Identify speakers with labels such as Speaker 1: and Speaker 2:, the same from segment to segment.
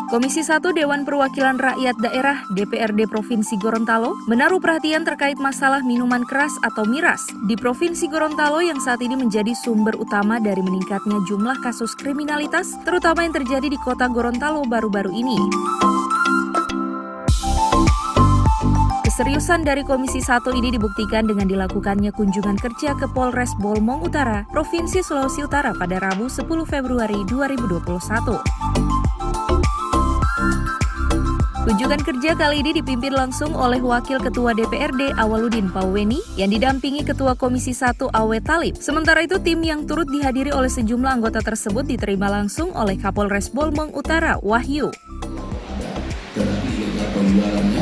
Speaker 1: Komisi 1 Dewan Perwakilan Rakyat Daerah DPRD Provinsi Gorontalo menaruh perhatian terkait masalah minuman keras atau miras di Provinsi Gorontalo yang saat ini menjadi sumber utama dari meningkatnya jumlah kasus kriminalitas, terutama yang terjadi di kota Gorontalo baru-baru ini. Keseriusan dari Komisi 1 ini dibuktikan dengan dilakukannya kunjungan kerja ke Polres Bolmong Utara, Provinsi Sulawesi Utara pada Rabu 10 Februari 2021. Kunjungan kerja kali ini dipimpin langsung oleh Wakil Ketua DPRD Awaludin Pauweni yang didampingi Ketua Komisi 1 Awe Talib. Sementara itu tim yang turut dihadiri oleh sejumlah anggota tersebut diterima langsung oleh Kapolres Bolmong Utara Wahyu.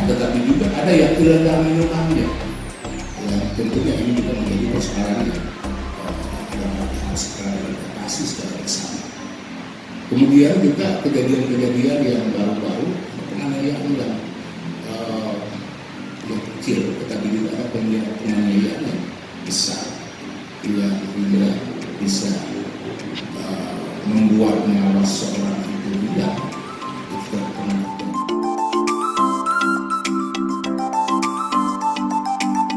Speaker 2: Tetapi juga ada yang ilegal minumannya. Ya, tentunya ini juga menjadi persoalan yang harus diatasi secara bersama. Kemudian juga kejadian-kejadian yang baru-baru penganiayaan yang kecil, tetapi juga ada penganiayaan yang besar yang juga bisa membuat nyawa seorang itu hilang.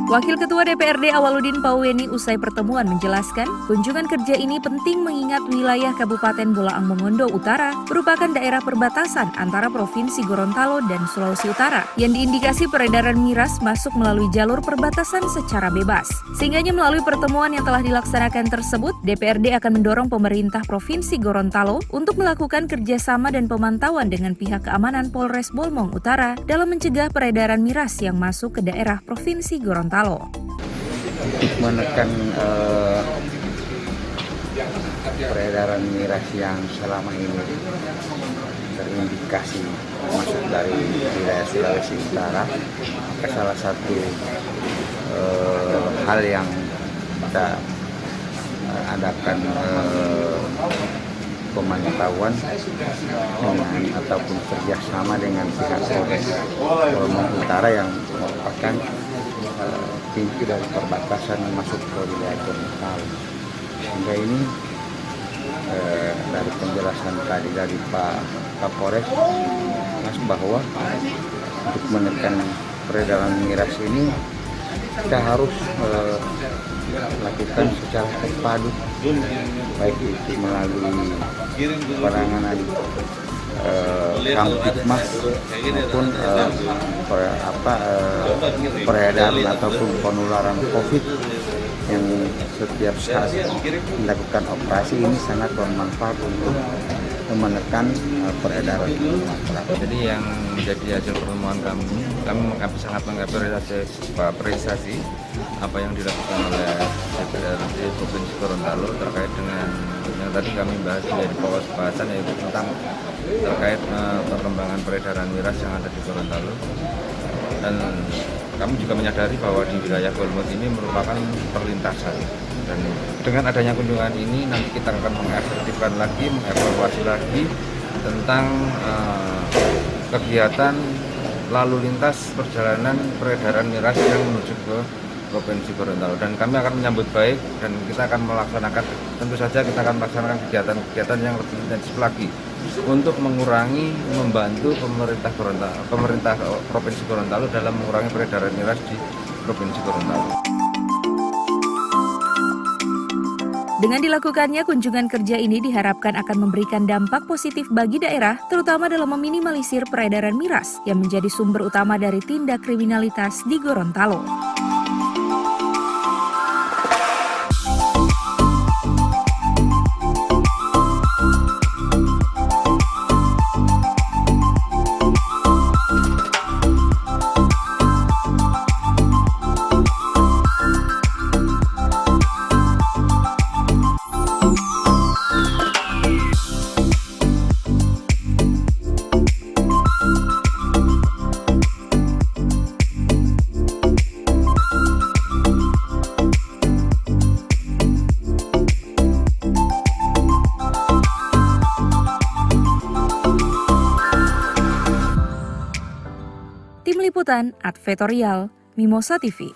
Speaker 1: Wakil Ketua DPRD Awaludin Pauweni usai pertemuan menjelaskan, kunjungan kerja ini penting mengingat wilayah Kabupaten Bolaang Mongondo Utara merupakan daerah perbatasan antara Provinsi Gorontalo dan Sulawesi Utara yang diindikasi peredaran miras masuk melalui jalur perbatasan secara bebas. Sehingganya melalui pertemuan yang telah dilaksanakan tersebut, DPRD akan mendorong pemerintah Provinsi Gorontalo untuk melakukan kerjasama dan pemantauan dengan pihak keamanan Polres Bolmong Utara dalam mencegah peredaran miras yang masuk ke daerah Provinsi Gorontalo.
Speaker 3: Untuk menekan peredaran miras yang selama ini terindikasi masuk dari wilayah Sulawesi Utara, salah satu hal yang kita adakan pemantauan dengan ataupun kerjasama dengan pihak Polres Bolmong Utara yang merupakan pintu dari perbatasan masuk ke wilayah Gorontalo. Sehingga ini dari penjelasan tadi dari Pak Kapolres bahwa untuk menekan peredaran miras ini kita harus lakukan secara terpadu, baik itu melalui penanganan Kamtipmas maupun peredaran ataupun penularan COVID yang setiap saat dilakukan operasi ini sangat bermanfaat untuk menekan peredaran.
Speaker 4: Jadi yang menjadi hasil pertemuan kami sangat mengapresiasi apa yang dilakukan oleh DPRD Provinsi Gorontalo terkait dengan yang tadi kami bahas menjadi pokok pembahasan, yaitu tentang terkait perkembangan peredaran miras yang ada di Gorontalo. Dan kami juga menyadari bahwa di wilayah Bolmong ini merupakan perlintasan. Dan dengan adanya kunjungan ini nanti kita akan mengefektifkan lagi, mengevaluasi lagi tentang kegiatan lalu lintas perjalanan peredaran miras yang menuju ke Provinsi Gorontalo. Dan kami akan menyambut baik dan kita akan melaksanakan, tentu saja kita akan melaksanakan kegiatan-kegiatan yang lebih intensif lagi untuk mengurangi, membantu pemerintah Provinsi Gorontalo dalam mengurangi peredaran miras di Provinsi Gorontalo.
Speaker 1: Dengan dilakukannya kunjungan kerja ini diharapkan akan memberikan dampak positif bagi daerah, terutama dalam meminimalisir peredaran miras yang menjadi sumber utama dari tindak kriminalitas di Gorontalo. Tim Liputan Advertorial Mimosa TV.